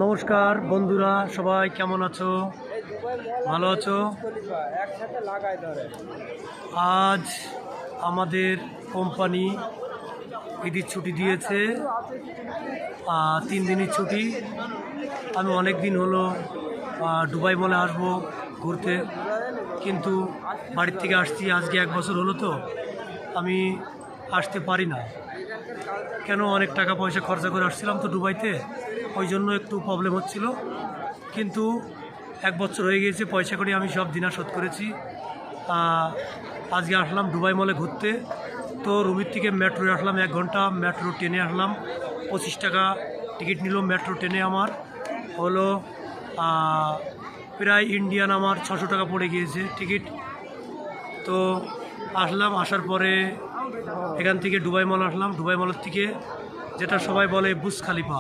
নমস্কার বন্ধুরা, সবাই কেমন আছো? ভালো আছো? আজ আমাদের কোম্পানি ঈদের ছুটি দিয়েছে, 3 দিনের ছুটি। আমি অনেক দিন হলো দুবাই মলে আসবো ঘুরতে, কিন্তু বাড়ির থেকে আসছি। আজকে 1 বছর হলো, তো আমি আসতে পারি না। কেন, অনেক টাকা পয়সা খরচা করে আসছিলাম তো দুবাইতে, ওই জন্য একটু প্রবলেম হচ্ছিল। কিন্তু 1 বছর হয়ে গিয়েছে, পয়সা করে আমি সব দিনা শোধ করেছি। আজকে আসলাম দুবাই মলে ঘুরতে। তো রুবির থেকে মেট্রোয় আসলাম, 1 ঘন্টা মেট্রো ট্রেনে আসলাম। 25 টাকা টিকিট নিল মেট্রো ট্রেনে। আমার হলো প্রায় ইন্ডিয়ান আমার 600 টাকা পড়ে গিয়েছে টিকিট। তো আসলাম, আসার পরে এখান থেকে দুবাই মল আসলাম। দুবাই মলের থেকে যেটা সবাই বলে বুর্জ খলিফা,